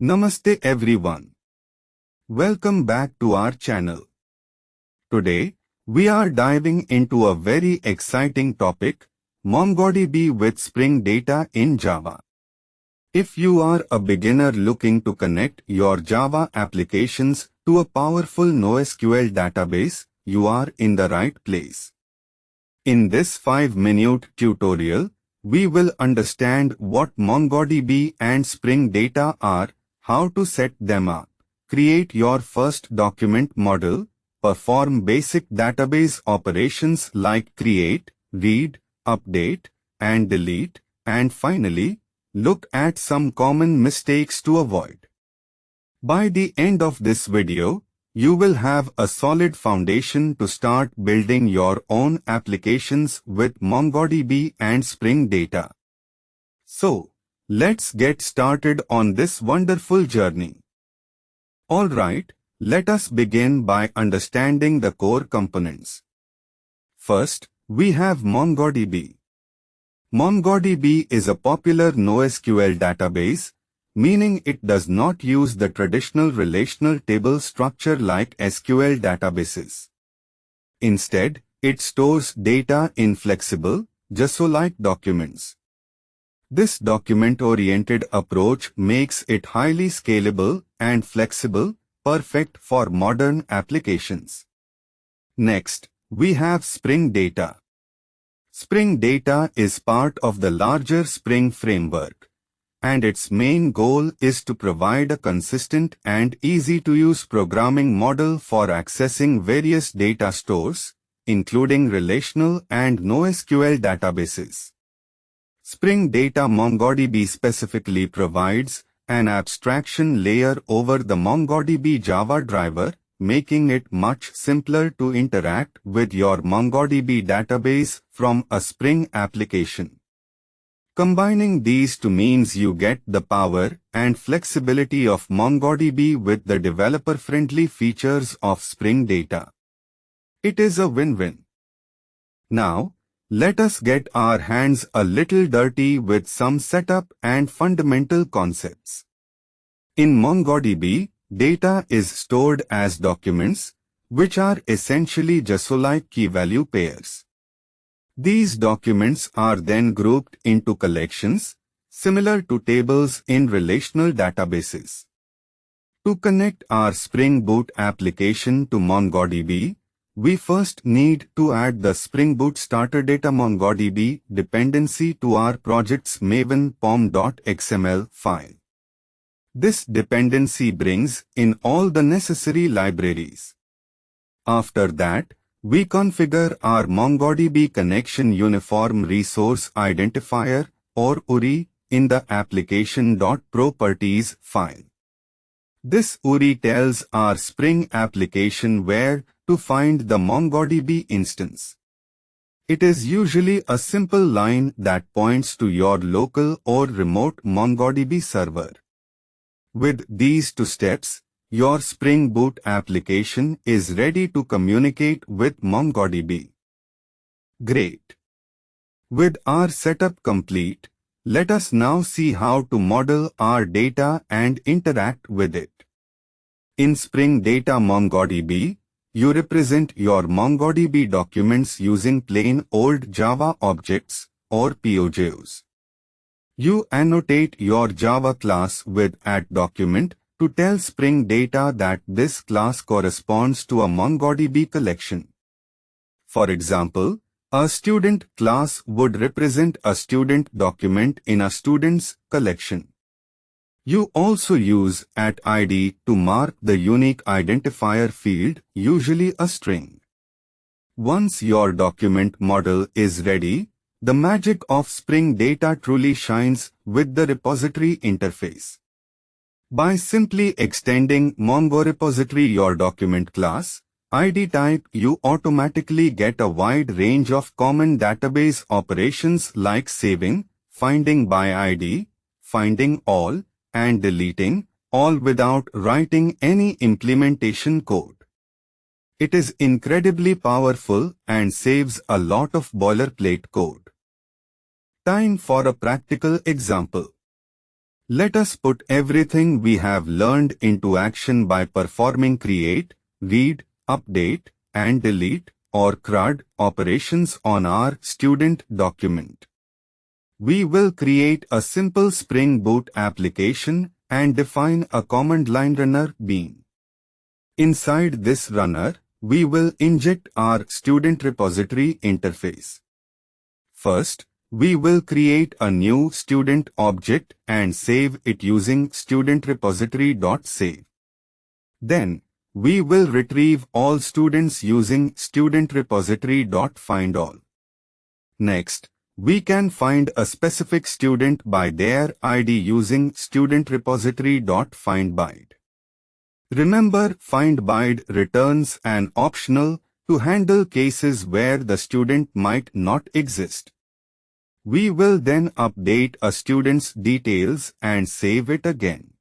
Namaste everyone. Welcome back to our channel. Today, we are diving into a very exciting topic, MongoDB with Spring Data in Java. If you are a beginner looking to connect your Java applications to a powerful NoSQL database, you are in the right place. In this 5-minute tutorial, we will understand what MongoDB and Spring Data are, how to set them up, create your first document model, perform basic database operations like create, read, update, and delete, and finally, look at some common mistakes to avoid. By the end of this video, you will have a solid foundation to start building your own applications with MongoDB and Spring Data. So, let's get started on this wonderful journey. Alright, let us begin by understanding the core components. First, we have MongoDB. MongoDB is a popular NoSQL database, meaning it does not use the traditional relational table structure like SQL databases. Instead, it stores data in flexible, JSON-like documents. This document-oriented approach makes it highly scalable and flexible, perfect for modern applications. Next, we have Spring Data. Spring Data is part of the larger Spring framework, and its main goal is to provide a consistent and easy-to-use programming model for accessing various data stores, including relational and NoSQL databases. Spring Data MongoDB specifically provides an abstraction layer over the MongoDB Java driver, making it much simpler to interact with your MongoDB database from a Spring application. Combining these two means you get the power and flexibility of MongoDB with the developer-friendly features of Spring Data. It is a win-win. Now, let us get our hands a little dirty with some setup and fundamental concepts. In MongoDB, data is stored as documents, which are essentially JSON-like key-value pairs. These documents are then grouped into collections, similar to tables in relational databases. To connect our Spring Boot application to MongoDB, we first need to add the Spring Boot Starter Data MongoDB dependency to our project's Maven pom.xml file. This dependency brings in all the necessary libraries. After that, we configure our MongoDB Connection Uniform Resource Identifier or URI in the application.properties file. This URI tells our Spring application where to find the MongoDB instance. It is usually a simple line that points to your local or remote MongoDB server. With these two steps, your Spring Boot application is ready to communicate with MongoDB. Great! With our setup complete, let us now see how to model our data and interact with it. In Spring Data MongoDB, you represent your MongoDB documents using plain old Java objects or POJs. You annotate your Java class with @document to tell Spring Data that this class corresponds to a MongoDB collection. For example, a student class would represent a student document in a student's collection. You also use @ID to mark the unique identifier field, usually a string. Once your document model is ready, the magic of Spring Data truly shines with the repository interface. By simply extending MongoRepository your document class, ID type, you automatically get a wide range of common database operations like saving, finding by ID, finding all, and deleting, all without writing any implementation code. It is incredibly powerful and saves a lot of boilerplate code. Time for a practical example. Let us put everything we have learned into action by performing create, read, update, and delete, or CRUD, operations on our student document. We will create a simple Spring Boot application and define a command line runner bean. Inside this runner, we will inject our student repository interface. First, we will create a new student object and save it using student-repository.save. Then, we will retrieve all students using student-repository.findAll. Next, we can find a specific student by their ID using student-repository.findByd. Remember, findByd returns an optional to handle cases where the student might not exist. We will then update a student's details and save it again.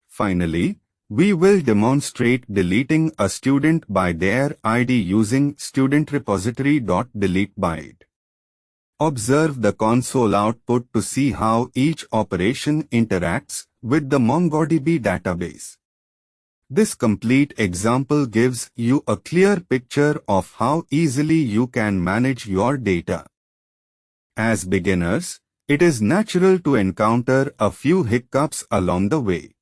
Finally, we will demonstrate deleting a student by their ID using student-repository.deleteByd. Observe the console output to see how each operation interacts with the MongoDB database. This complete example gives you a clear picture of how easily you can manage your data. As beginners, it is natural to encounter a few hiccups along the way.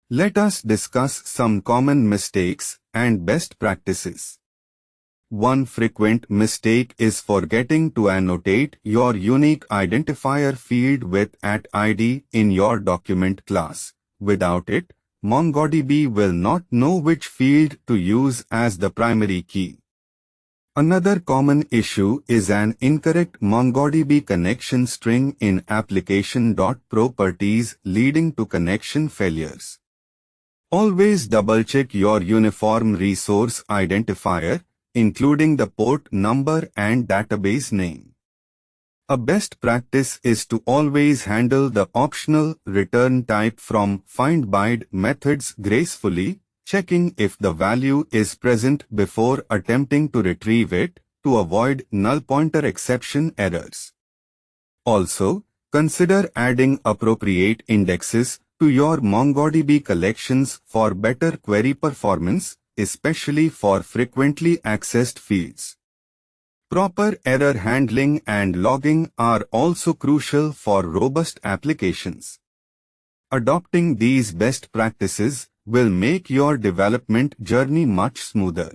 Let us discuss some common mistakes and best practices. One frequent mistake is forgetting to annotate your unique identifier field with @ID in your document class. Without it, MongoDB will not know which field to use as the primary key. Another common issue is an incorrect MongoDB connection string in application.properties, leading to connection failures. Always double-check your uniform resource identifier, including the port number and database name. A best practice is to always handle the optional return type from findByd methods gracefully, checking if the value is present before attempting to retrieve it, to avoid null pointer exception errors. Also, consider adding appropriate indexes to your MongoDB collections for better query performance, especially for frequently accessed fields. Proper error handling and logging are also crucial for robust applications. Adopting these best practices will make your development journey much smoother.